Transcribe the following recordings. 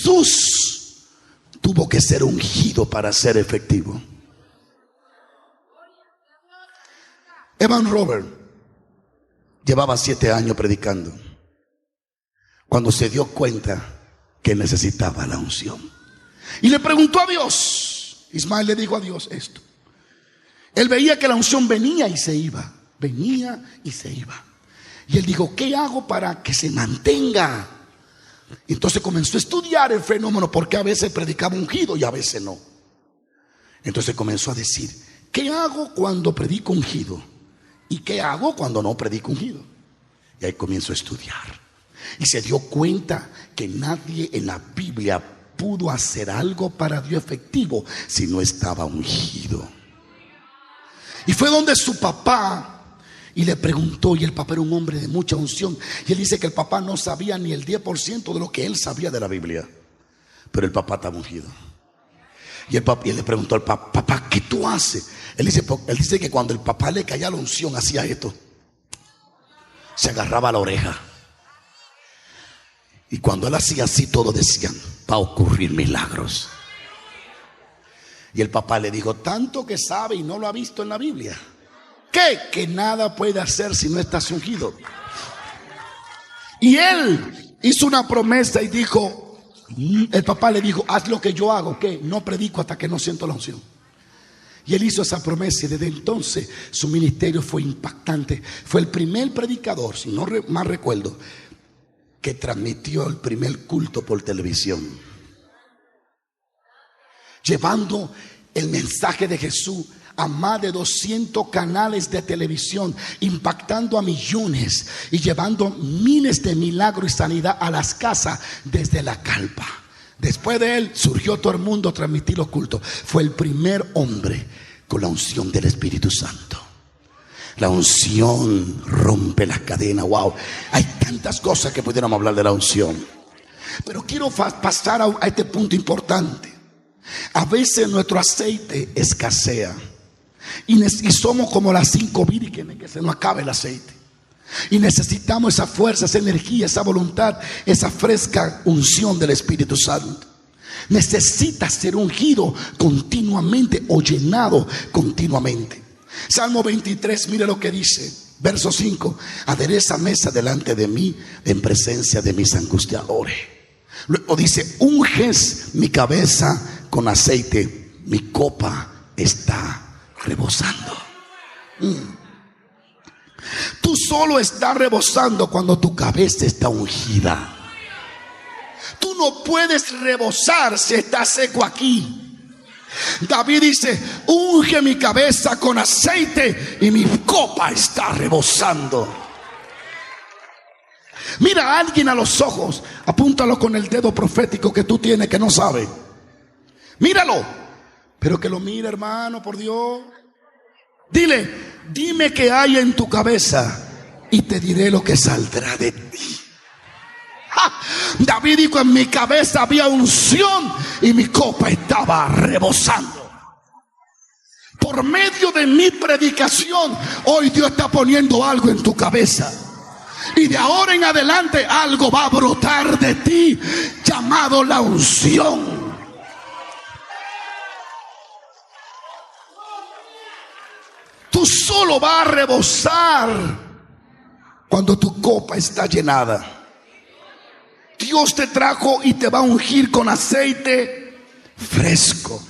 Jesús tuvo que ser ungido para ser efectivo. Evan Robert llevaba 7 años predicando cuando se dio cuenta que necesitaba la unción. Y le preguntó a Dios. Ismael le dijo a Dios esto. Él veía que la unción venía y se iba. Venía y se iba. Y él dijo, ¿qué hago para que se mantenga? Entonces comenzó a estudiar el fenómeno, porque a veces predicaba ungido y a veces no. Entonces comenzó a decir, ¿qué hago cuando predico ungido? ¿Y qué hago cuando no predico ungido? Y ahí comenzó a estudiar. Y se dio cuenta que nadie en la Biblia pudo hacer algo para Dios efectivo si no estaba ungido. Y fue donde su papá y le preguntó, y el papá era un hombre de mucha unción, y él dice que el papá no sabía ni el 10% de lo que él sabía de la Biblia, pero el papá estaba ungido. Y él le preguntó al papá, papá, ¿qué tú haces? Él dice que cuando el papá le caía la unción hacía esto, se agarraba la oreja, y cuando él hacía así todos decían, va a ocurrir milagros. Y el papá le dijo, tanto que sabe y no lo ha visto en la Biblia. ¿Qué? Que nada puede hacer si no estás ungido. Y él hizo una promesa y dijo, el papá le dijo, haz lo que yo hago, que no predico hasta que no siento la unción. Y él hizo esa promesa, y desde entonces su ministerio fue impactante. Fue el primer predicador, si no mal recuerdo, que transmitió el primer culto por televisión, llevando el mensaje de Jesús a más de 200 canales de televisión, impactando a millones y llevando miles de milagros y sanidad a las casas desde la carpa. Después de él surgió todo el mundo a transmitir los cultos. Fue el primer hombre con la unción del Espíritu Santo. La unción rompe las cadenas. Wow, hay tantas cosas que pudiéramos hablar de la unción, pero quiero pasar a este punto importante. A veces nuestro aceite escasea y somos como las 5 vírgenes que se nos acaba el aceite, y necesitamos esa fuerza, esa energía, esa voluntad, esa fresca unción del Espíritu Santo. Necesita ser ungido continuamente o llenado continuamente. Salmo 23, mire lo que dice, verso 5: adereza mesa delante de mí en presencia de mis angustiadores. Luego dice, unges mi cabeza con aceite, mi copa está rebosando. Tú solo estás rebosando cuando tu cabeza está ungida. Tú no puedes rebosar si estás seco aquí. David dice, unge mi cabeza con aceite y mi copa está rebosando. Mira a alguien a los ojos, apúntalo con el dedo profético que tú tienes que no sabe. Míralo, pero que lo mire, hermano, por Dios. Dile, dime qué hay en tu cabeza y te diré lo que saldrá de ti. David dijo, en mi cabeza había unción y mi copa estaba rebosando. Por medio de mi predicación, hoy Dios está poniendo algo en tu cabeza, y de ahora en adelante algo va a brotar de ti, llamado la unción. Tú solo vas a rebosar cuando tu copa está llenada. Dios te trajo y te va a ungir con aceite fresco.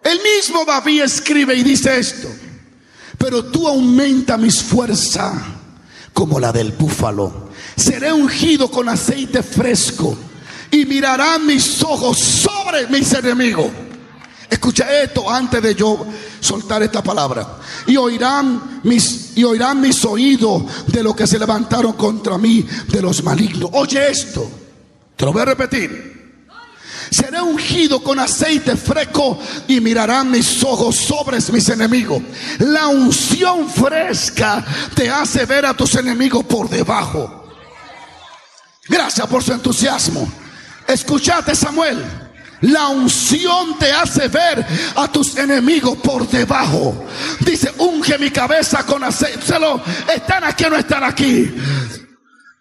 El mismo David escribe y dice esto: pero tú aumenta mis fuerzas como la del búfalo. Seré ungido con aceite fresco y mirarán mis ojos sobre mis enemigos. Escucha esto antes de yo soltar esta palabra. Y oirán mis oídos de los que se levantaron contra mí, de los malignos. Oye esto, te lo voy a repetir. Seré ungido con aceite fresco y mirarán mis ojos sobre mis enemigos. La unción fresca te hace ver a tus enemigos por debajo. Gracias por su entusiasmo. Escuchate, Samuel. La unción te hace ver a tus enemigos por debajo. Dice, unge mi cabeza con aceite. ¿Están aquí o no están aquí?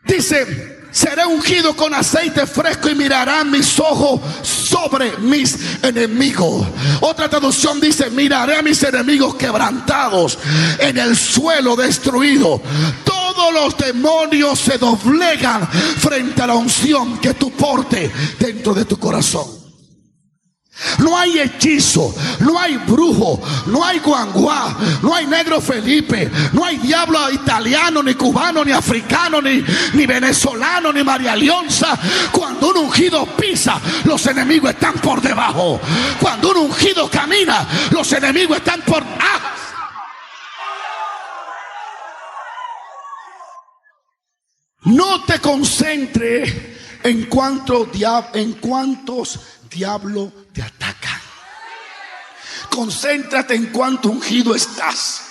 Dice, Seré ungido con aceite fresco y mirarán mis ojos sobre mis enemigos. Otra traducción dice: miraré a mis enemigos quebrantados, en el suelo destruido. Todos los demonios se doblegan frente a la unción que tú portes dentro de tu corazón. No hay hechizo, no hay brujo, no hay guanguá, no hay negro Felipe, no hay diablo italiano, ni cubano, ni africano, ni venezolano, ni María Leonza. Cuando un ungido pisa, los enemigos están por debajo. Cuando un ungido camina, los enemigos están por... ¡Ah! No te concentres en cuántos diablos te atacan. Concéntrate en cuánto ungido estás.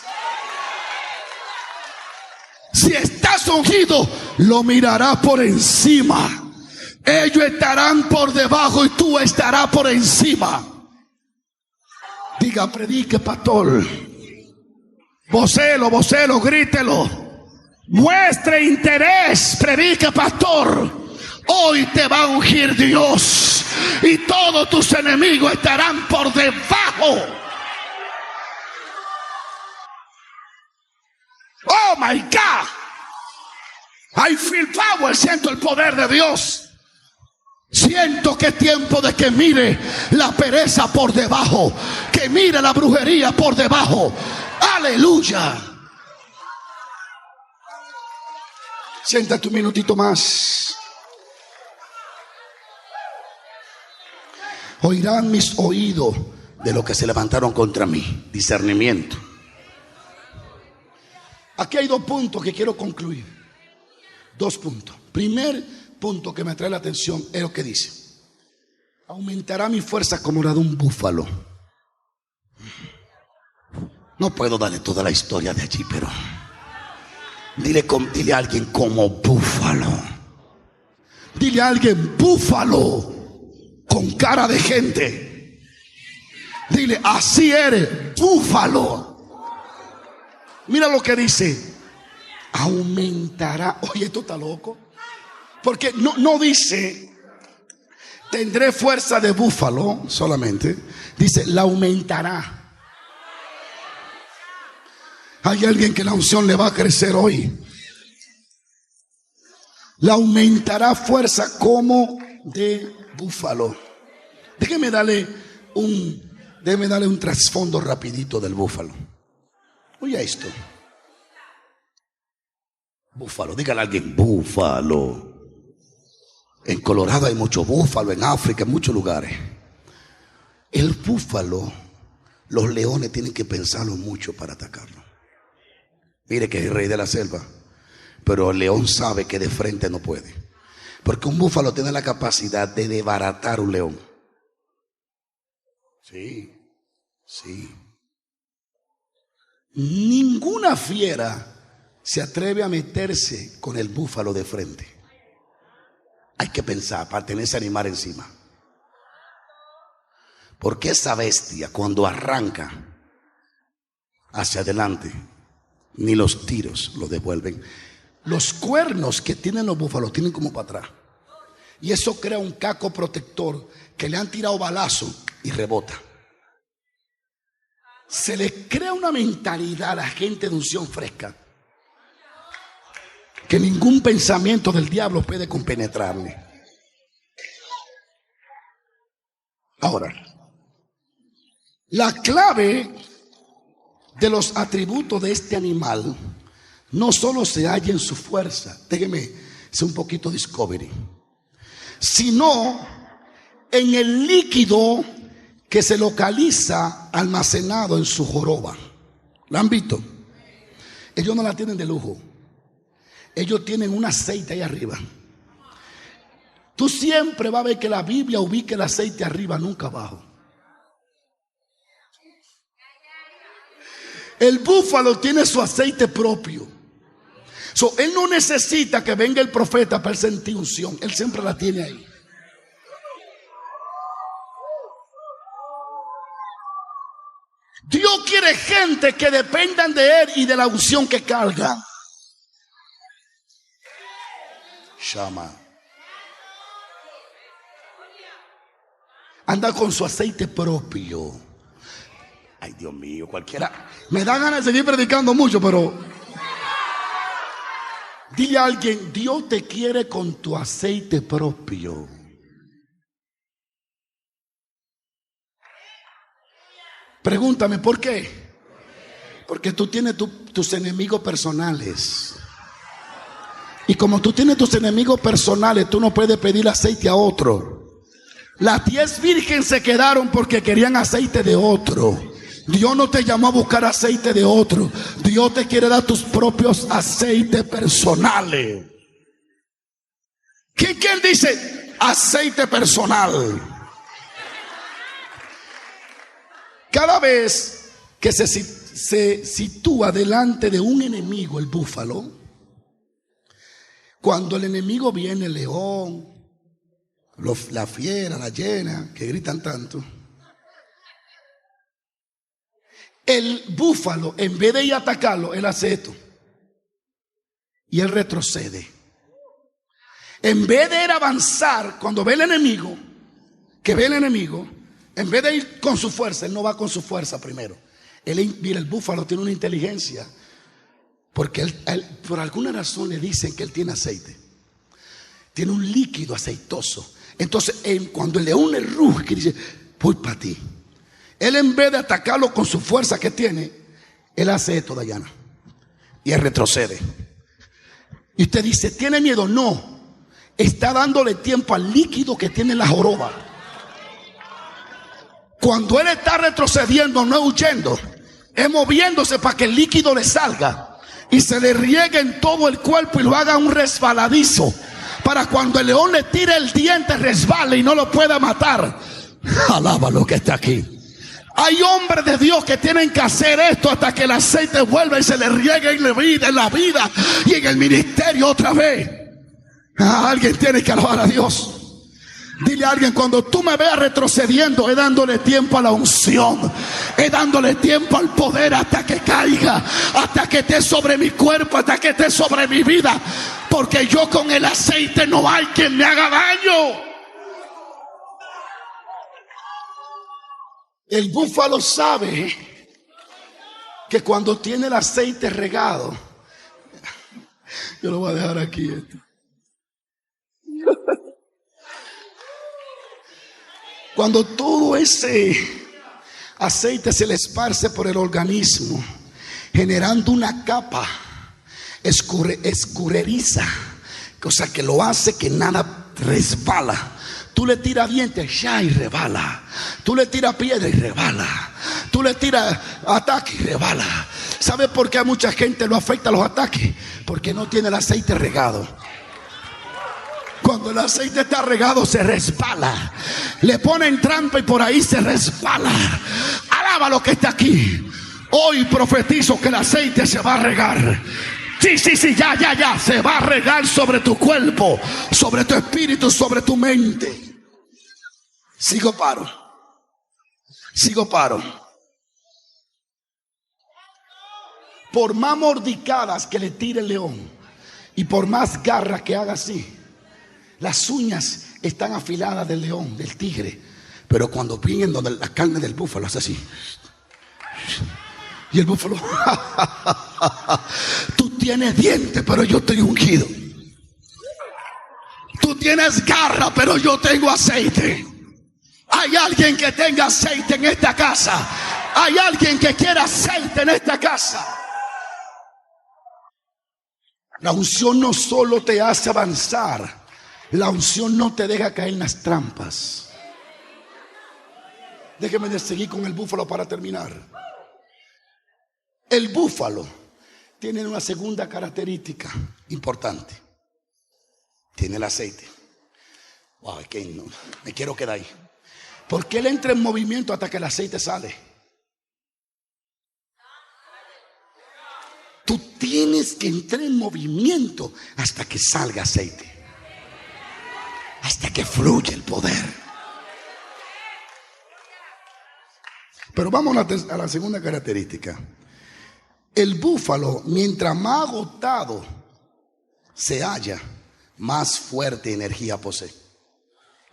Si estás ungido, lo mirarás por encima. Ellos estarán por debajo y tú estarás por encima. Diga: predique, pastor. Vocelo, grítelo. Muestre interés, predique, pastor. Hoy te va a ungir Dios y todos tus enemigos estarán por debajo. Oh my God, I feel power. Siento el poder de Dios. Siento que es tiempo de que mire la pereza por debajo, que mire la brujería por debajo. Aleluya. Siéntate un minutito más. Oirán mis oídos de lo que se levantaron contra mí. Discernimiento. Aquí hay 2 puntos que quiero concluir. 2 puntos. Primer punto que me atrae la atención es lo que dice: aumentará mi fuerza como la de un búfalo. No puedo darle toda la historia de allí, pero dile a alguien: como búfalo. Dile a alguien: búfalo. Con cara de gente. Dile: así eres, búfalo. Mira lo que dice: aumentará. Oye, esto está loco. Porque no dice tendré fuerza de búfalo solamente. Dice: la aumentará. Hay alguien que la unción le va a crecer hoy. La aumentará fuerza como de búfalo. Déjeme darle un trasfondo rapidito del búfalo. Oye esto. Búfalo, dígale a alguien: búfalo. En Colorado hay mucho búfalo, en África, en muchos lugares. El búfalo, los leones tienen que pensarlo mucho para atacarlo. Mire que es el rey de la selva, pero el león sabe que de frente no puede. Porque un búfalo tiene la capacidad de desbaratar un león. Sí. Ninguna fiera se atreve a meterse con el búfalo de frente. Hay que pensar para tener ese animal encima. Porque esa bestia, cuando arranca hacia adelante, ni los tiros lo devuelven. Los cuernos que tienen los búfalos tienen como para atrás. Y eso crea un caco protector que le han tirado balazo y rebota. Se le crea una mentalidad a la gente de unción fresca que ningún pensamiento del diablo puede compenetrarle. Ahora, la clave de los atributos de este animal no solo se halla en su fuerza, déjeme hacer un poquito discovery, sino en el líquido que se localiza almacenado en su joroba. ¿La han visto? Ellos no la tienen de lujo. Ellos tienen un aceite ahí arriba. Tú siempre vas a ver que la Biblia ubica el aceite arriba, nunca abajo. El búfalo tiene su aceite propio. Él no necesita que venga el profeta para él sentir unción. Él siempre la tiene ahí. Dios quiere gente que dependan de él y de la unción que cargan. Llama. Anda con su aceite propio. Ay, Dios mío, cualquiera. Me da ganas de seguir predicando mucho, pero dile a alguien: Dios te quiere con tu aceite propio. Pregúntame, ¿por qué? Porque tú tienes tus enemigos personales. Y como tú tienes tus enemigos personales, tú no puedes pedir aceite a otro. Las 10 vírgenes se quedaron porque querían aceite de otro. Dios no te llamó a buscar aceite de otro. Dios te quiere dar tus propios aceites personales. ¿Quién dice aceite personal? Cada vez que se sitúa delante de un enemigo, el búfalo, cuando el enemigo viene, el león, la fiera, la hiena, que gritan tanto, el búfalo, en vez de ir a atacarlo, él hace esto y él retrocede. En vez de ir a avanzar, cuando ve el enemigo, en vez de ir con su fuerza, él no va con su fuerza primero. Mira, el búfalo tiene una inteligencia, porque él, por alguna razón le dicen que él tiene aceite. Tiene un líquido aceitoso. Entonces, cuando el león le ruge, que dice: voy para ti. Él, en vez de atacarlo con su fuerza que tiene, él hace esto, Dayana, y él retrocede. Y usted dice: ¿tiene miedo? No, está dándole tiempo al líquido que tiene la joroba. Cuando él está retrocediendo, no es huyendo, es moviéndose para que el líquido le salga y se le riegue en todo el cuerpo y lo haga un resbaladizo, para cuando el león le tire el diente resbale y no lo pueda matar. Alaba lo que está aquí. Hay hombres de Dios que tienen que hacer esto hasta que el aceite vuelva y se le riegue en la vida y en el ministerio otra vez. Alguien tiene que alabar a Dios. Dile a alguien: cuando tú me veas retrocediendo, es dándole tiempo a la unción, es dándole tiempo al poder hasta que caiga, hasta que esté sobre mi cuerpo, hasta que esté sobre mi vida, porque yo con el aceite no hay quien me haga daño. El búfalo sabe que cuando tiene el aceite regado, yo lo voy a dejar aquí esto. Cuando todo ese aceite se le esparce por el organismo, generando una capa escurridiza, cosa que lo hace que nada resbala. Tú le tiras dientes ya y rebala. Tú le tiras piedra y rebala. Tú le tiras ataque y rebala. ¿Sabe por qué a mucha gente lo afecta los ataques? Porque no tiene el aceite regado. Cuando el aceite está regado, se resbala. Le ponen trampa y por ahí se resbala. Alaba lo que está aquí. Hoy profetizo que el aceite se va a regar. Sí, ya. Se va a regar sobre tu cuerpo, sobre tu espíritu, sobre tu mente. Sigo paro. Por más mordicadas que le tire el león y por más garras que haga así, las uñas están afiladas del león, del tigre. Pero cuando vienen donde la carne del búfalo hace así. Y el búfalo: tú tienes dientes, pero yo estoy ungido. Tú tienes garra, pero yo tengo aceite. Hay alguien que tenga aceite en esta casa. Hay alguien que quiera aceite en esta casa. La unción no solo te hace avanzar, la unción no te deja caer en las trampas. Déjeme de seguir con el búfalo para terminar. El búfalo tiene una segunda característica importante. Tiene el aceite. Wow, que no, me quiero quedar ahí. Porque él entra en movimiento hasta que el aceite sale. Tú tienes que entrar en movimiento hasta que salga aceite, hasta que fluya el poder. Pero vamos a la segunda característica. El búfalo, mientras más agotado se halla, más fuerte energía posee.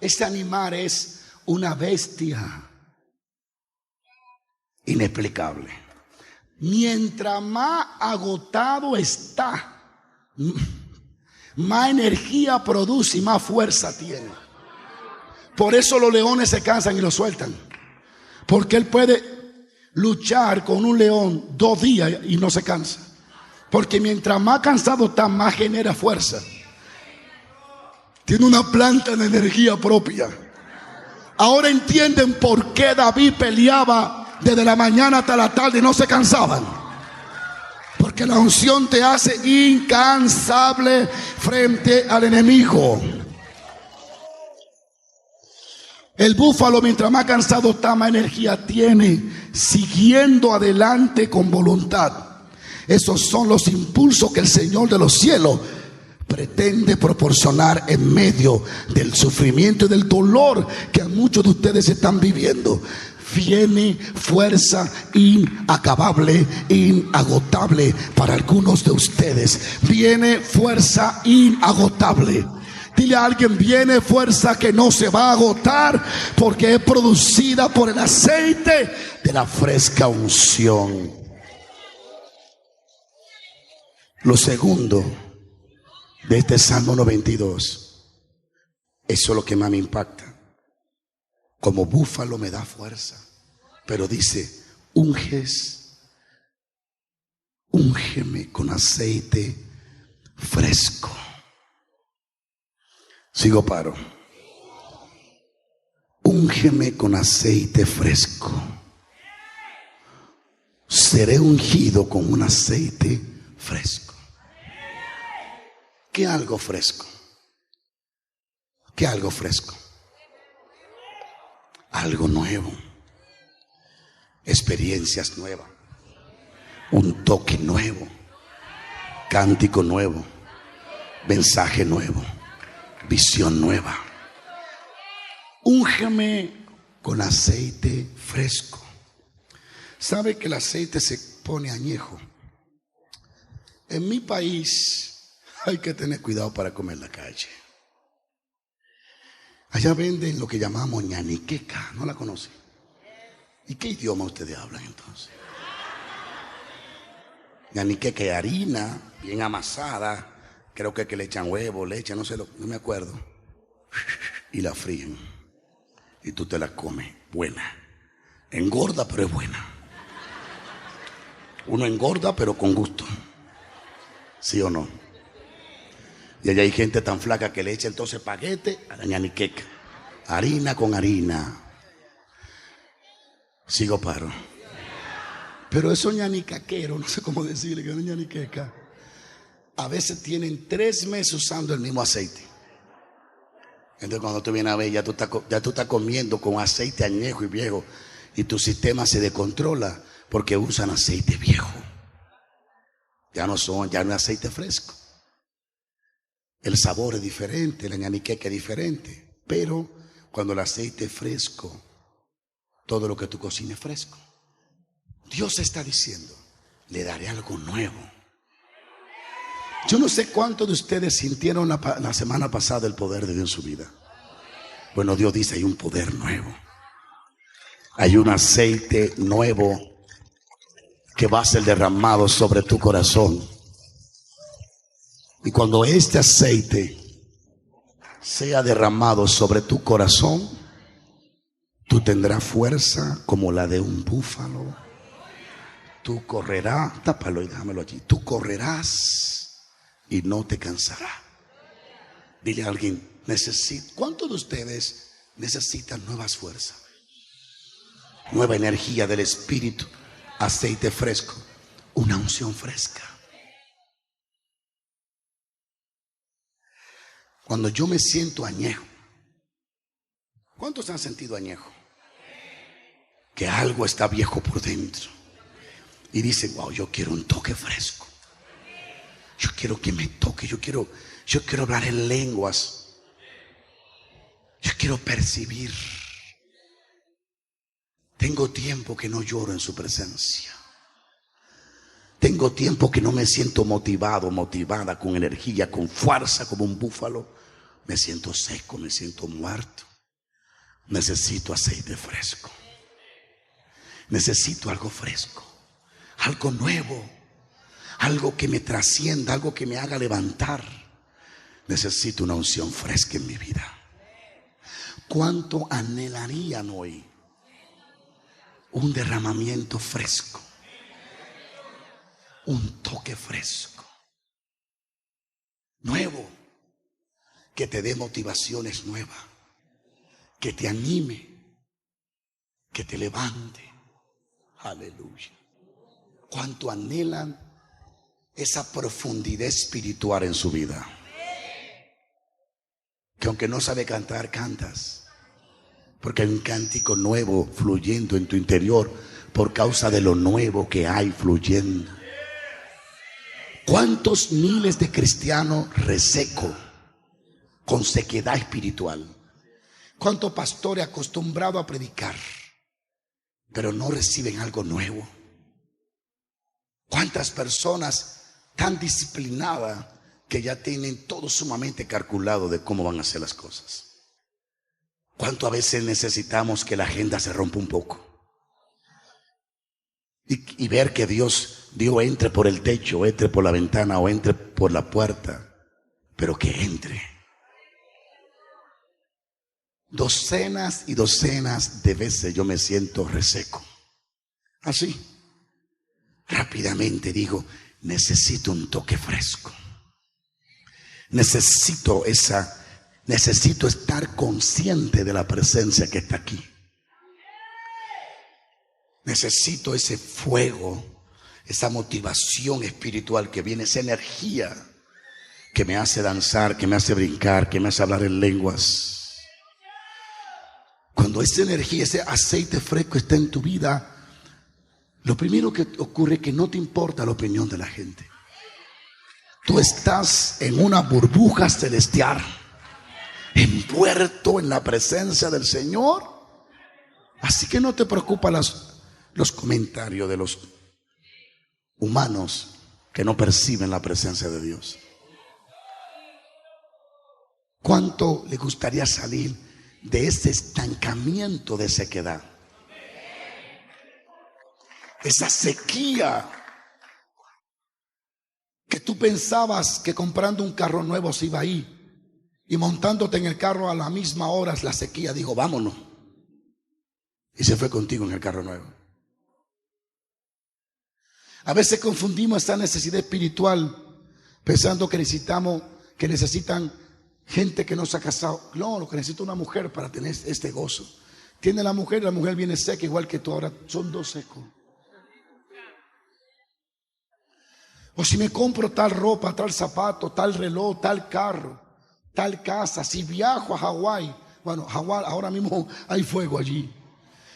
Este animal es una bestia inexplicable. Mientras más agotado está, más energía produce y más fuerza tiene. Por eso los leones se cansan y lo sueltan, porque él puede luchar con un león 2 días y no se cansa, porque mientras más cansado está, más genera fuerza. Tiene una planta de energía propia. Ahora entienden por qué David peleaba desde la mañana hasta la tarde y no se cansaban. Porque la unción te hace incansable frente al enemigo. El búfalo, mientras más cansado está, más energía tiene, siguiendo adelante con voluntad. Esos son los impulsos que el Señor de los cielos pretende proporcionar en medio del sufrimiento y del dolor que a muchos de ustedes están viviendo. Viene fuerza inacabable, inagotable para algunos de ustedes. Viene fuerza inagotable. Dile a alguien: viene fuerza que no se va a agotar, porque es producida por el aceite de la fresca unción. Lo segundo de este Salmo 92, eso es lo que más me impacta. Como búfalo me da fuerza, pero dice: úngeme con aceite fresco. Sigo, paro. Úngeme con aceite fresco. Seré ungido con un aceite fresco. ¿Qué algo fresco? ¿Qué algo fresco? Algo nuevo, experiencias nuevas, un toque nuevo, cántico nuevo, mensaje nuevo, visión nueva. Úngeme con aceite fresco. ¿Sabe que el aceite se pone añejo? En mi país hay que tener cuidado para comer en la calle. Allá venden lo que llamamos ñaniqueca. ¿No la conocen? ¿Y qué idioma ustedes hablan entonces? Ñaniqueca es harina bien amasada. Creo que le echan huevo, leche, no me acuerdo. Y la fríen. Y tú te la comes. Buena. Engorda, pero es buena. Uno engorda, pero con gusto. ¿Sí o no? Y allá hay gente tan flaca que le echa entonces paquete a la ñaniqueca. Harina con harina. Sigo, paro. Pero esos ñanicaqueros, no sé cómo decirle que es ñaniqueca, a veces tienen 3 meses usando el mismo aceite. Entonces cuando tú vienes a ver, ya tú estás comiendo con aceite añejo y viejo, y tu sistema se descontrola porque usan aceite viejo. Ya no es aceite fresco. El sabor es diferente, la ñaniqueca es diferente, pero cuando el aceite es fresco, todo lo que tú cocines es fresco. Dios está diciendo: le daré algo nuevo. Yo no sé cuántos de ustedes sintieron la semana pasada el poder de Dios en su vida. Bueno, Dios dice: hay un poder nuevo. Hay un aceite nuevo que va a ser derramado sobre tu corazón. Y cuando este aceite sea derramado sobre tu corazón, tú tendrás fuerza como la de un búfalo. Tú correrás, tápalo y déjamelo allí. Tú correrás y no te cansarás. Dile a alguien: ¿cuántos de ustedes necesitan nuevas fuerzas? Nueva energía del Espíritu, aceite fresco, una unción fresca. Cuando yo me siento añejo, ¿cuántos han sentido añejo? Que algo está viejo por dentro y dicen: wow, yo quiero un toque fresco. Yo quiero que me toque, yo quiero hablar en lenguas. Yo quiero percibir. Tengo tiempo que no lloro en su presencia. Tengo tiempo que no me siento motivado, motivada, con energía, con fuerza, como un búfalo. Me siento seco, me siento muerto. Necesito aceite fresco. Necesito algo fresco, algo nuevo, algo que me trascienda, algo que me haga levantar. Necesito una unción fresca en mi vida. ¿Cuánto anhelarían hoy un derramamiento fresco? Un toque fresco, nuevo, que te dé motivaciones nuevas, que te anime, que te levante. Aleluya. ¿Cuánto anhelan esa profundidad espiritual en su vida? Que aunque no sabe cantar, cantas, porque hay un cántico nuevo fluyendo en tu interior por causa de lo nuevo que hay fluyendo. ¿Cuántos miles de cristianos resecos, con sequedad espiritual? ¿Cuántos pastores acostumbrados a predicar, pero no reciben algo nuevo? ¿Cuántas personas tan disciplinadas que ya tienen todo sumamente calculado de cómo van a hacer las cosas? ¿Cuánto a veces necesitamos que la agenda se rompa un poco? Y ver que Dios entre por el techo, entre por la ventana o entre por la puerta, pero que entre. Docenas y docenas de veces yo me siento reseco. Así, rápidamente digo, necesito un toque fresco. Necesito estar consciente de la presencia que está aquí. Necesito ese fuego, esa motivación espiritual que viene, esa energía que me hace danzar, que me hace brincar, que me hace hablar en lenguas. Cuando esa energía, ese aceite fresco está en tu vida, lo primero que ocurre es que no te importa la opinión de la gente. Tú estás en una burbuja celestial, envuelto en la presencia del Señor. Así que no te preocupan los comentarios de los humanos que no perciben la presencia de Dios. ¿Cuánto le gustaría salir de ese estancamiento de sequedad? Esa sequía que tú pensabas que comprando un carro nuevo se iba a ir, y montándote en el carro a la misma hora la sequía dijo vámonos, y se fue contigo en el carro nuevo. A veces confundimos esta necesidad espiritual pensando que necesitan gente que no se ha casado. No, lo que necesita una mujer para tener este gozo. Tiene la mujer viene seca igual que tú. Ahora son dos secos. O si me compro tal ropa, tal zapato, tal reloj, tal carro, tal casa, si viajo a Hawái, bueno, Hawái ahora mismo hay fuego allí.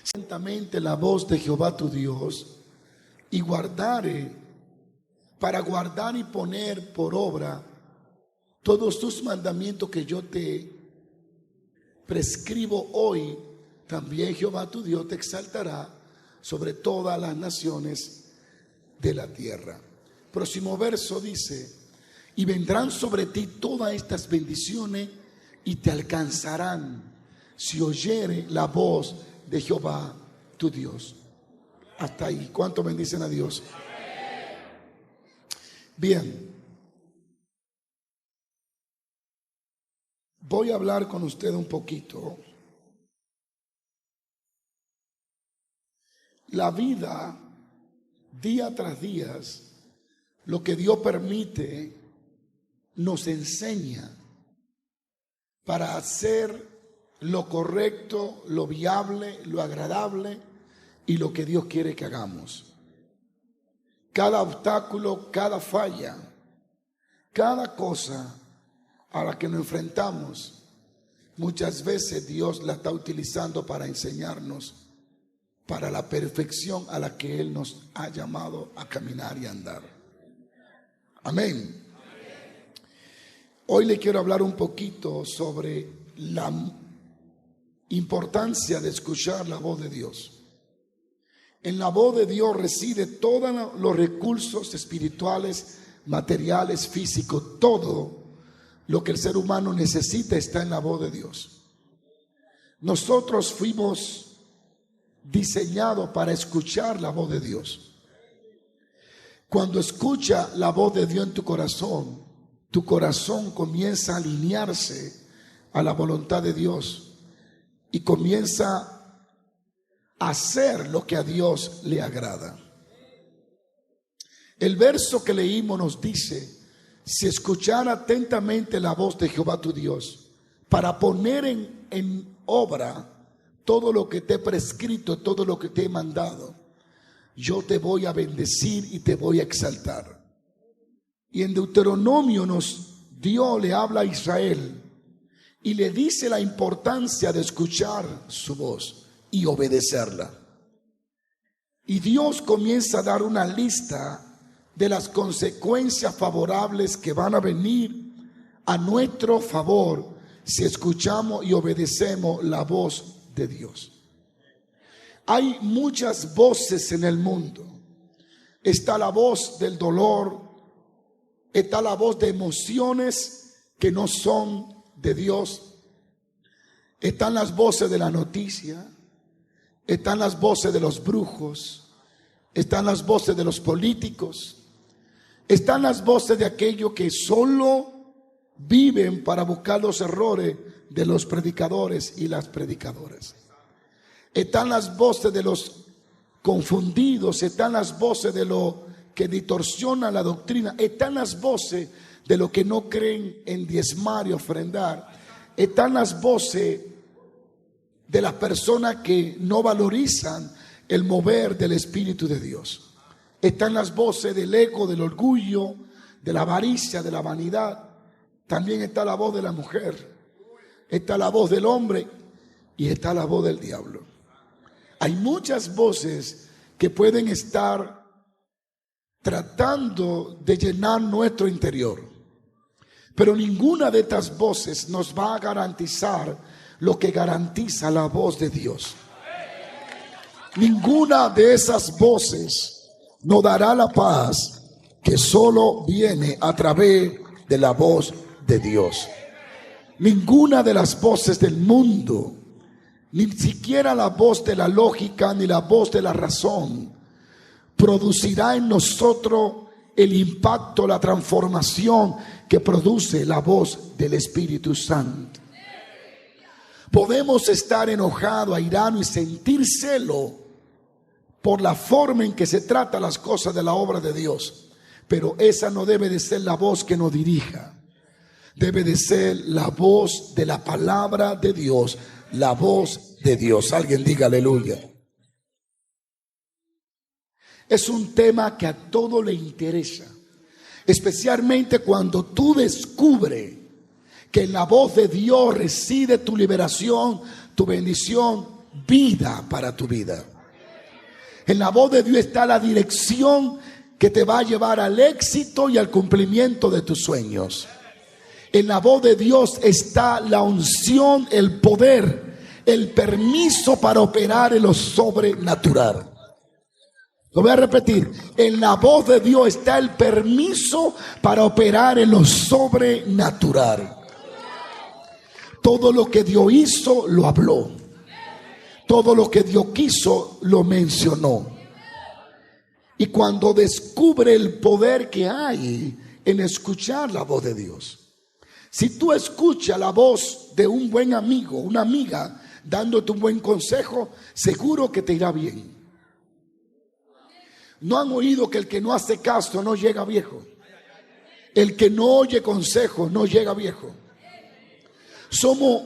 Atentamente la voz de Jehová tu Dios, y para guardar y poner por obra todos tus mandamientos que yo te prescribo hoy, también Jehová tu Dios te exaltará sobre todas las naciones de la tierra. Próximo verso dice: y vendrán sobre ti todas estas bendiciones y te alcanzarán si oyere la voz de Jehová tu Dios. Hasta ahí. ¿Cuánto bendicen a Dios? Bien. Voy a hablar con usted un poquito. La vida, día tras día, lo que Dios permite, nos enseña para hacer lo correcto, lo viable, lo agradable y lo que Dios quiere que hagamos. Cada obstáculo, cada falla, cada cosa a la que nos enfrentamos, muchas veces Dios la está utilizando para enseñarnos para la perfección a la que Él nos ha llamado a caminar y andar. Amén. Hoy le quiero hablar un poquito sobre la importancia de escuchar la voz de Dios. En la voz de Dios reside todos los recursos espirituales, materiales, físicos, todo lo que el ser humano necesita está en la voz de Dios. Nosotros fuimos diseñados para escuchar la voz de Dios. Cuando escucha la voz de Dios en tu corazón comienza a alinearse a la voluntad de Dios y comienza a hacer lo que a Dios le agrada. El verso que leímos nos dice: si escuchar atentamente la voz de Jehová tu Dios, para poner en obra todo lo que te he prescrito, todo lo que te he mandado, yo te voy a bendecir y te voy a exaltar. Y en Deuteronomio Dios le habla a Israel y le dice la importancia de escuchar su voz y obedecerla. Y Dios comienza a dar una lista de las consecuencias favorables que van a venir a nuestro favor si escuchamos y obedecemos la voz de Dios. Hay muchas voces en el mundo. Está la voz del dolor, está la voz de emociones que no son de Dios, están las voces de la noticia, están las voces de los brujos, están las voces de los políticos, están las voces de aquellos que solo viven para buscar los errores de los predicadores y las predicadoras. Están las voces de los confundidos, están las voces de los que distorsionan la doctrina, están las voces de los que no creen en diezmar y ofrendar, están las voces de las personas que no valorizan el mover del Espíritu de Dios. Están las voces del ego, del orgullo, de la avaricia, de la vanidad. También está la voz de la mujer, está la voz del hombre y está la voz del diablo. Hay muchas voces que pueden estar tratando de llenar nuestro interior, pero ninguna de estas voces nos va a garantizar lo que garantiza la voz de Dios. Ninguna de esas voces nos dará la paz que solo viene a través de la voz de Dios. Ninguna de las voces del mundo, ni siquiera la voz de la lógica ni la voz de la razón, producirá en nosotros el impacto, la transformación que produce la voz del Espíritu Santo. Podemos estar enojados, airados y sentir celo por la forma en que se tratan las cosas de la obra de Dios, pero esa no debe de ser la voz que nos dirija. Debe de ser la voz de la palabra de Dios, la voz de Dios. Alguien diga aleluya. Es un tema que a todo le interesa, especialmente cuando tú descubres que en la voz de Dios reside tu liberación, tu bendición, vida para tu vida. En la voz de Dios está la dirección que te va a llevar al éxito y al cumplimiento de tus sueños. En la voz de Dios está la unción, el poder, el permiso para operar en lo sobrenatural. Lo voy a repetir. En la voz de Dios está el permiso para operar en lo sobrenatural. Todo lo que Dios hizo, lo habló. Todo lo que Dios quiso, lo mencionó. Y cuando descubre el poder que hay en escuchar la voz de Dios. Si tú escuchas la voz de un buen amigo, una amiga, dándote un buen consejo, seguro que te irá bien. ¿No han oído que el que no hace caso no llega viejo? El que no oye consejo no llega viejo. Somos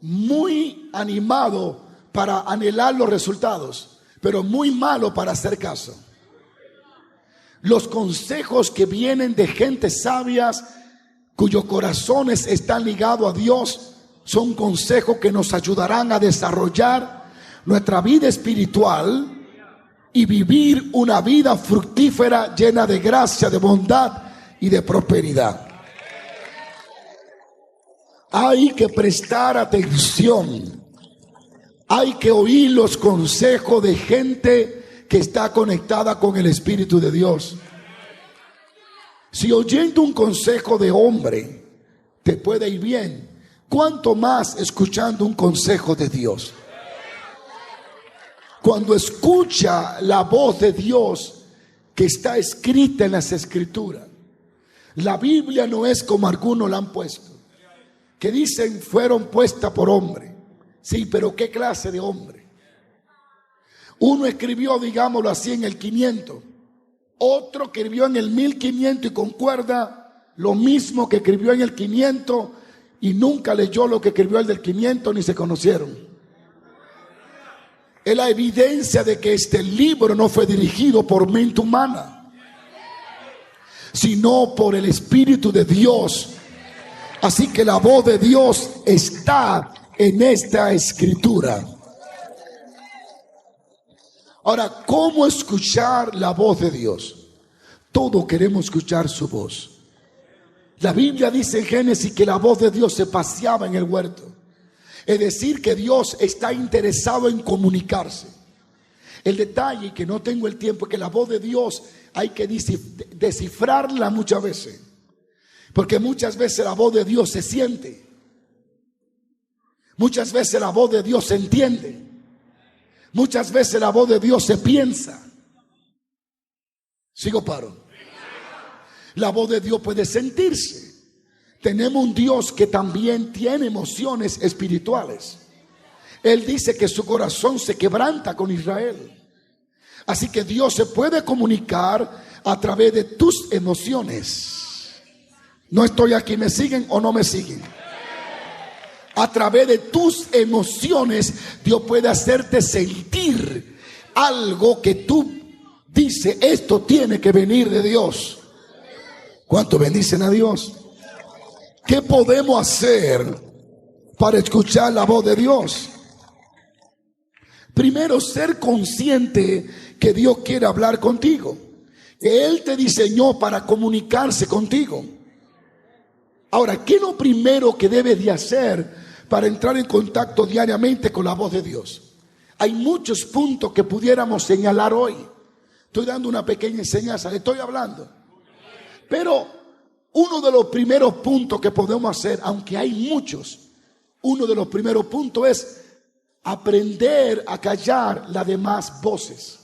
muy animados para anhelar los resultados, pero muy malos para hacer caso. Los consejos que vienen de gente sabias, cuyos corazones están ligados a Dios, son consejos que nos ayudarán a desarrollar nuestra vida espiritual y vivir una vida fructífera, llena de gracia, de bondad y de prosperidad. Hay que prestar atención. Hay que oír los consejos de gente que está conectada con el Espíritu de Dios. Si oyendo un consejo de hombre te puede ir bien, ¿cuánto más escuchando un consejo de Dios? Cuando escucha la voz de Dios que está escrita en las Escrituras. La Biblia no es como algunos la han puesto, que dicen fueron puestas por hombre. Sí, pero ¿qué clase de hombre? Uno escribió, digámoslo así, en el 500. Otro escribió en el 1500 y concuerda lo mismo que escribió en el 500 y nunca leyó lo que escribió el del 500 ni se conocieron. Es la evidencia de que este libro no fue dirigido por mente humana, sino por el Espíritu de Dios. Así que la voz de Dios está en esta escritura. Ahora, ¿cómo escuchar la voz de Dios? Todos queremos escuchar su voz. La Biblia dice en Génesis que la voz de Dios se paseaba en el huerto. Es decir, que Dios está interesado en comunicarse. El detalle, que no tengo el tiempo, es que la voz de Dios hay que descifrarla muchas veces. Porque muchas veces la voz de Dios se siente. Muchas veces la voz de Dios se entiende. Muchas veces la voz de Dios se piensa. ¿Sigo paro? La voz de Dios puede sentirse. Tenemos un Dios que también tiene emociones espirituales. Él dice que su corazón se quebranta con Israel. Así que Dios se puede comunicar a través de tus emociones. No estoy aquí, ¿me siguen o no me siguen? A través de tus emociones Dios puede hacerte sentir algo que tú dices, esto tiene que venir de Dios. ¿Cuánto bendicen a Dios? ¿Qué podemos hacer para escuchar la voz de Dios? Primero, ser consciente que Dios quiere hablar contigo, que Él te diseñó para comunicarse contigo. Ahora, ¿qué es lo primero que debes de hacer para entrar en contacto diariamente con la voz de Dios? Hay muchos puntos que pudiéramos señalar hoy. Estoy dando una pequeña enseñanza, le estoy hablando. Pero uno de los primeros puntos que podemos hacer, aunque hay muchos, uno de los primeros puntos es aprender a callar las demás voces.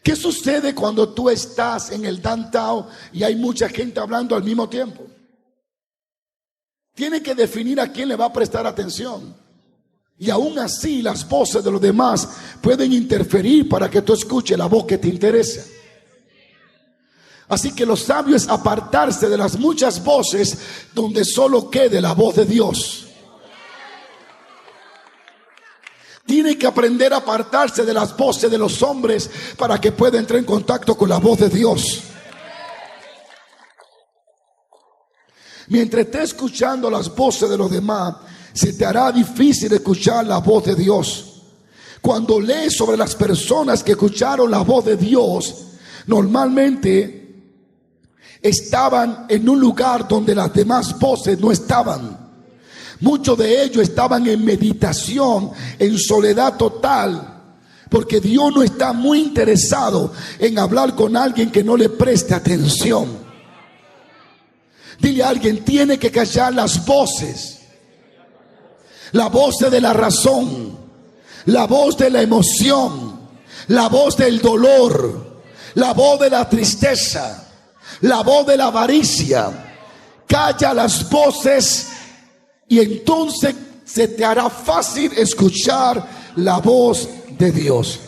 ¿Qué sucede cuando tú estás en el downtown y hay mucha gente hablando al mismo tiempo? Tiene que definir a quién le va a prestar atención. Y aún así las voces de los demás pueden interferir para que tú escuches la voz que te interesa. Así que lo sabio es apartarse de las muchas voces donde solo quede la voz de Dios. Tiene que aprender a apartarse de las voces de los hombres para que pueda entrar en contacto con la voz de Dios. Mientras esté escuchando las voces de los demás, se te hará difícil escuchar la voz de Dios. Cuando lees sobre las personas que escucharon la voz de Dios, normalmente estaban en un lugar donde las demás voces no estaban. Muchos de ellos estaban en meditación, en soledad total, porque Dios no está muy interesado en hablar con alguien que no le preste atención. Dile a alguien, tiene que callar las voces. La voz de la razón, la voz de la emoción, la voz del dolor, la voz de la tristeza, la voz de la avaricia. Calla las voces y entonces se te hará fácil escuchar la voz de Dios.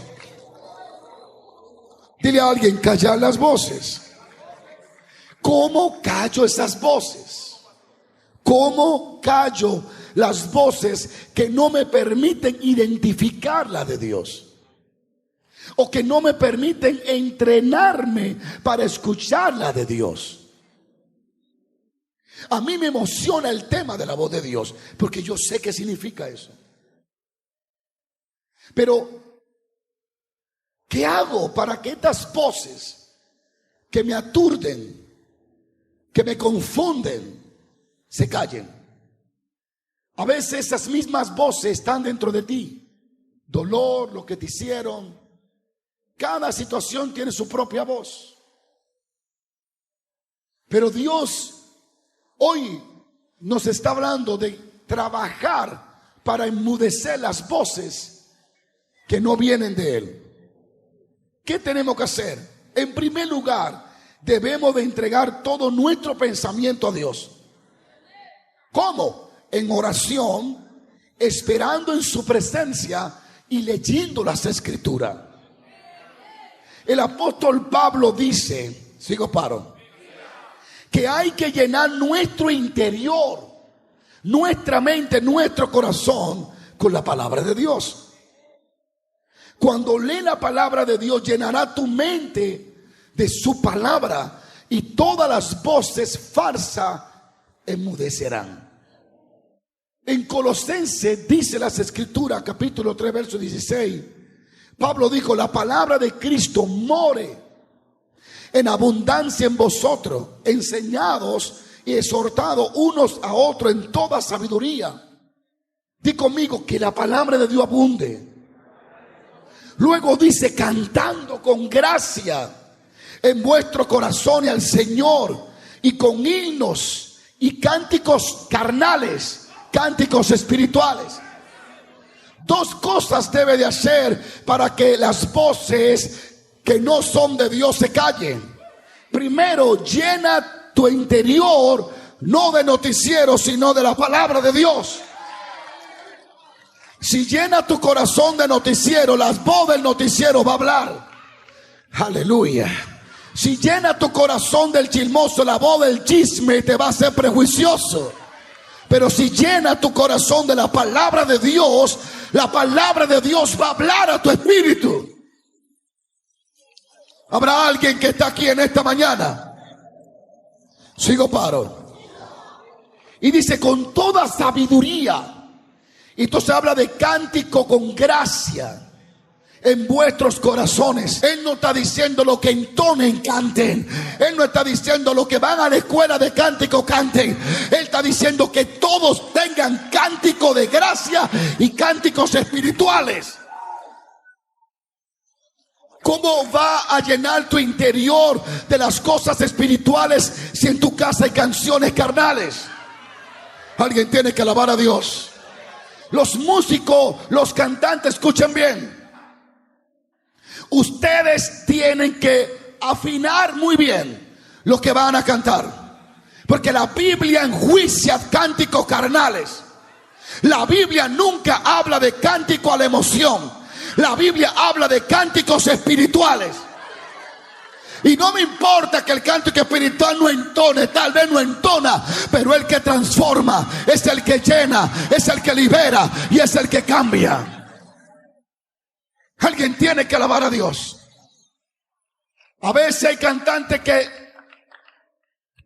Dile a alguien, callar las voces. ¿Cómo callo esas voces? ¿Cómo callo las voces que no me permiten identificar la de Dios? O que no me permiten entrenarme para escuchar la de Dios. A mí me emociona el tema de la voz de Dios, porque yo sé qué significa eso. Pero, ¿qué hago para que estas voces que me aturden, que me confunden, se callen? A veces esas mismas voces están dentro de ti. Dolor, lo que te hicieron, Cada situación tiene su propia voz. Pero Dios hoy nos está hablando de trabajar para enmudecer las voces que no vienen de Él. ¿Qué tenemos que hacer? En primer lugar, debemos de entregar todo nuestro pensamiento a Dios. ¿Cómo? En oración, esperando en su presencia y leyendo las Escrituras. El apóstol Pablo dice, sigo paro, que hay que llenar nuestro interior, nuestra mente, nuestro corazón con la palabra de Dios. Cuando lee la palabra de Dios, llenará tu mente de su palabra y todas las voces falsas enmudecerán. En Colosenses dice las Escrituras, capítulo 3, verso 16, Pablo dijo: la palabra de Cristo more en abundancia en vosotros, enseñados y exhortados unos a otros en toda sabiduría. Di conmigo que la palabra de Dios abunde. Luego dice: cantando con gracia en vuestro corazón y al Señor, y con himnos y cánticos carnales, cánticos espirituales. Dos cosas debe de hacer para que las voces que no son de Dios se callen. Primero, llena tu interior no de noticieros, sino de la palabra de Dios. Si llena tu corazón de noticiero, las voz del noticiero va a hablar. Aleluya. Si llena tu corazón del chismoso, la voz del chisme te va a hacer prejuicioso. Pero si llena tu corazón de la palabra de Dios, la palabra de Dios va a hablar a tu espíritu. ¿Habrá alguien que está aquí en esta mañana? Sigo paro. Y dice: con toda sabiduría. Y entonces habla de cántico con gracia en vuestros corazones. Él no está diciendo lo que entonen, canten. Él no está diciendo lo que van a la escuela de cántico, canten. Él está diciendo que todos tengan cántico de gracia y cánticos espirituales. ¿Cómo va a llenar tu interior de las cosas espirituales si en tu casa hay canciones carnales? Alguien tiene que alabar a Dios. Los músicos, los cantantes, escuchen bien. Ustedes tienen que afinar muy bien lo que van a cantar, porque la Biblia enjuicia cánticos carnales. La Biblia nunca habla de cántico a la emoción. La Biblia habla de cánticos espirituales. Y no me importa que el cántico espiritual no entone, tal vez no entona, pero el que transforma es el que llena, es el que libera y es el que cambia. Alguien tiene que alabar a Dios. A veces hay cantantes que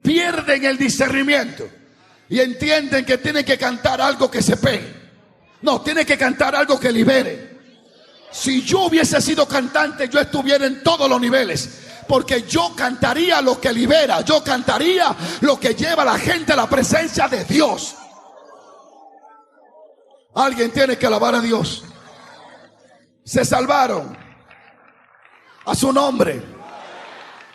pierden el discernimiento y entienden que tienen que cantar algo que se pegue. No, tienen que cantar algo que libere. Si yo hubiese sido cantante, yo estuviera en todos los niveles, porque yo cantaría lo que libera, yo cantaría lo que lleva a la gente a la presencia de Dios. Alguien tiene que alabar a Dios. Se salvaron a su nombre.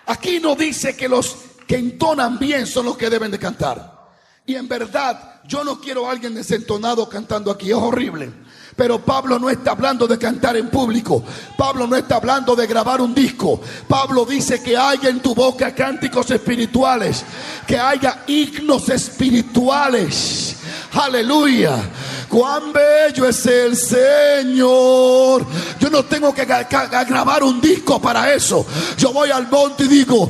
Aquí no dice que los que entonan bien son los que deben de cantar. Y en verdad, yo no quiero a alguien desentonado cantando aquí, es horrible. Pero Pablo no está hablando de cantar en público. Pablo no está hablando de grabar un disco. Pablo dice que haya en tu boca cánticos espirituales, que haya himnos espirituales. Aleluya. Cuán bello es el Señor. Yo no tengo que grabar un disco para eso. Yo voy al monte y digo,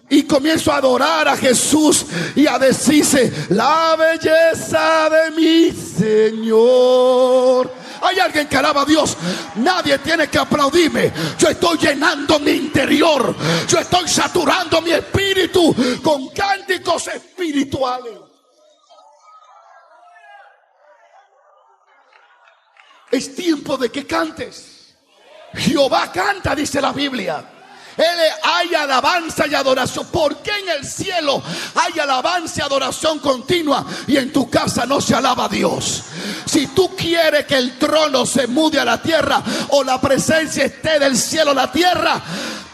y comienzo a adorar a Jesús y a decirse: la belleza de mi Señor. Hay alguien que alaba a Dios. Nadie tiene que aplaudirme. Yo estoy llenando mi interior. Yo estoy saturando mi espíritu con cánticos espirituales. Es tiempo de que cantes. Jehová canta, dice la Biblia. Hay alabanza y adoración. ¿Por qué en el cielo hay alabanza y adoración continua y en tu casa no se alaba a Dios? Si tú quieres que el trono se mude a la tierra o la presencia esté del cielo a la tierra,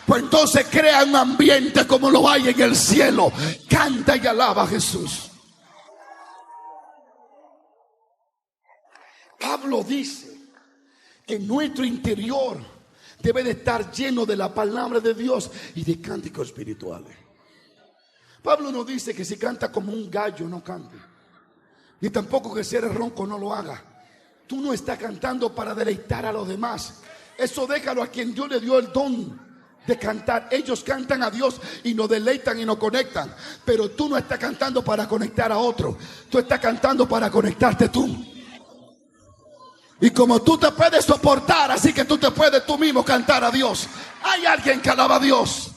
pues entonces crea un ambiente como lo hay en el cielo. Canta y alaba a Jesús. Pablo dice que en nuestro interior debe de estar lleno de la palabra de Dios y de cánticos espirituales. Pablo no dice que si canta como un gallo no cante, ni tampoco que si eres ronco no lo haga. Tú no estás cantando para deleitar a los demás. Eso déjalo a quien Dios le dio el don de cantar. Ellos cantan a Dios y nos deleitan y nos conectan, pero tú no estás cantando para conectar a otro. Tú estás cantando para conectarte tú. Y como tú te puedes soportar, así que tú te puedes tú mismo cantar a Dios. Hay alguien que alaba a Dios.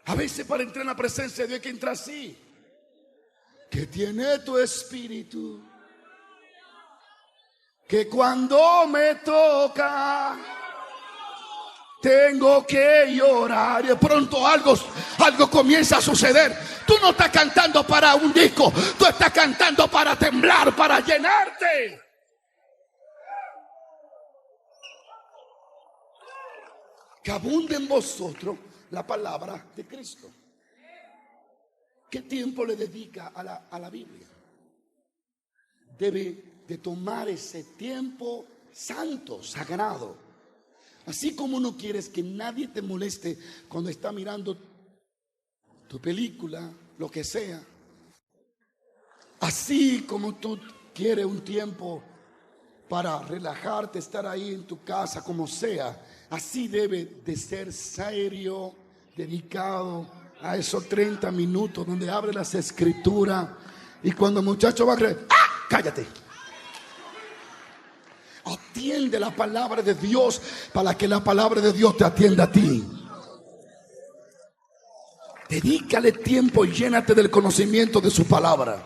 A veces para entrar en la presencia de Dios hay que entrar así. Que tiene tu espíritu, que cuando me toca tengo que llorar. Y de pronto algo comienza a suceder. Tú no estás cantando para un disco, tú estás cantando para temblar, para llenarte. Que abunde en vosotros la palabra de Cristo. ¿Qué tiempo le dedica a la Biblia? Debe de tomar ese tiempo santo, sagrado. Así como no quieres que nadie te moleste cuando está mirando tu película, lo que sea. Así como tú quieres un tiempo para relajarte, estar ahí en tu casa, como sea. Así debe de ser serio, dedicado a esos 30 minutos donde abre las escrituras. Y cuando el muchacho va a creer, ¡ah! Cállate. Atiende la palabra de Dios para que la palabra de Dios te atienda a ti. Dedícale tiempo y llénate del conocimiento de su palabra.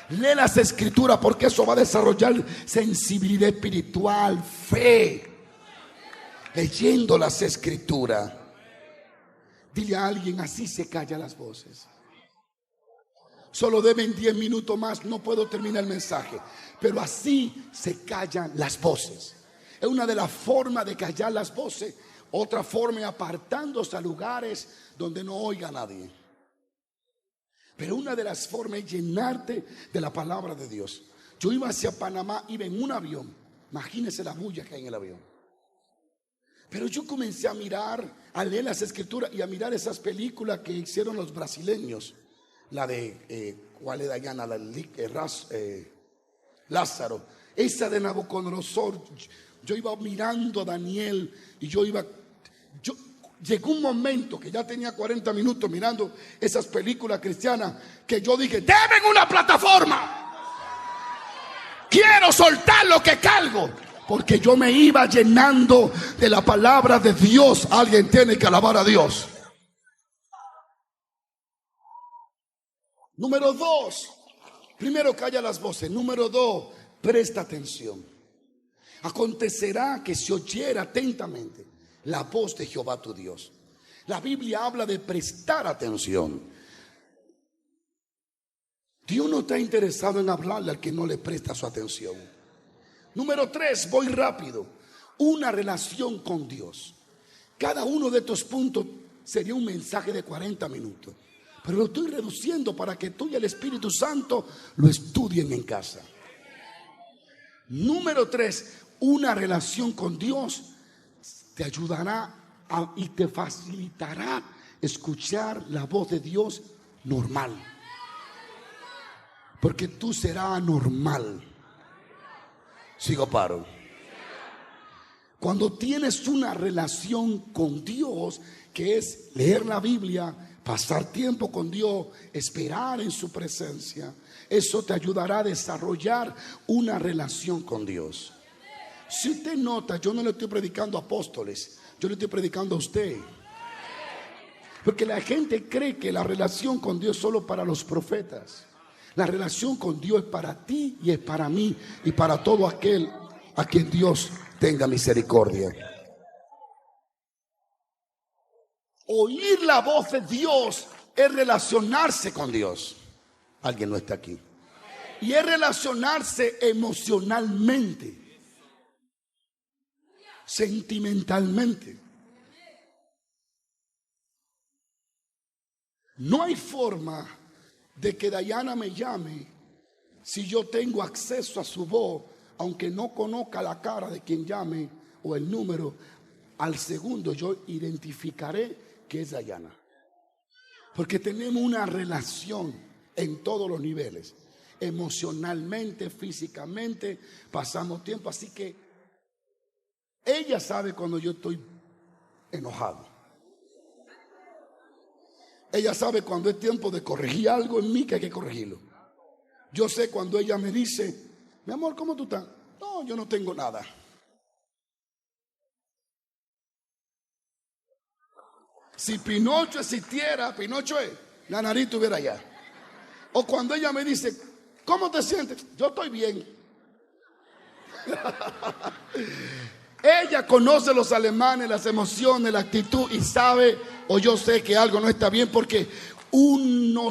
Lee las escrituras porque eso va a desarrollar sensibilidad espiritual, fe. Leyendo las escrituras. Dile a alguien, así se callan las voces. Solo deben 10 minutos más, no puedo terminar el mensaje. Pero así se callan las voces. Es una de las formas de callar las voces. Otra forma es apartándose a lugares donde no oiga a nadie. Pero una de las formas es llenarte de la palabra de Dios. Yo iba hacia Panamá, iba en un avión. Imagínense la bulla que hay en el avión. Pero yo comencé a mirar, a leer las escrituras y a mirar esas películas que hicieron los brasileños. La de, ¿cuál es Dayana? Lázaro. Esa de Nabucodonosor. Yo iba mirando a Daniel y llegó un momento que ya tenía 40 minutos mirando esas películas cristianas que yo dije, ¡deben una plataforma! Quiero soltar lo que cargo. Porque yo me iba llenando de la palabra de Dios. Alguien tiene que alabar a Dios. Número 2. Primero, calla las voces. Número 2, presta atención. Acontecerá que si oyera atentamente la voz de Jehová tu Dios. La Biblia habla de prestar atención. Dios no está interesado en hablarle al que no le presta su atención. Número 3, voy rápido. Una relación con Dios. Cada uno de estos puntos sería un mensaje de 40 minutos. Pero lo estoy reduciendo para que tú y el Espíritu Santo lo estudien en casa. Número 3, una relación con Dios te ayudará y te facilitará escuchar la voz de Dios normal. Porque tú serás normal. Sigo paro. Cuando tienes una relación con Dios, que es leer la Biblia, pasar tiempo con Dios, esperar en su presencia, eso te ayudará a desarrollar una relación con Dios. Si usted nota, yo no le estoy predicando a apóstoles, yo le estoy predicando a usted. Porque la gente cree que la relación con Dios es solo para los profetas. La relación con Dios es para ti y es para mí y para todo aquel a quien Dios tenga misericordia. Oír la voz de Dios es relacionarse con Dios. Alguien no está aquí. Y es relacionarse emocionalmente, sentimentalmente. No hay forma de que Dayana me llame si yo tengo acceso a su voz, aunque no conozca la cara de quien llame o el número. Al segundo yo identificaré que es Dayana, porque tenemos una relación en todos los niveles, emocionalmente, físicamente, pasamos tiempo. Así que ella sabe cuando yo estoy enojado. Ella sabe cuando es tiempo de corregir algo en mí que hay que corregirlo. Yo sé cuando ella me dice: mi amor, ¿cómo tú estás? No, yo no tengo nada. Si Pinocho existiera, Pinocho es, la nariz estuviera allá. O cuando ella me dice: ¿cómo te sientes? Yo estoy bien. Ella conoce los alemanes, las emociones, la actitud, y sabe, o yo sé que algo no está bien, porque uno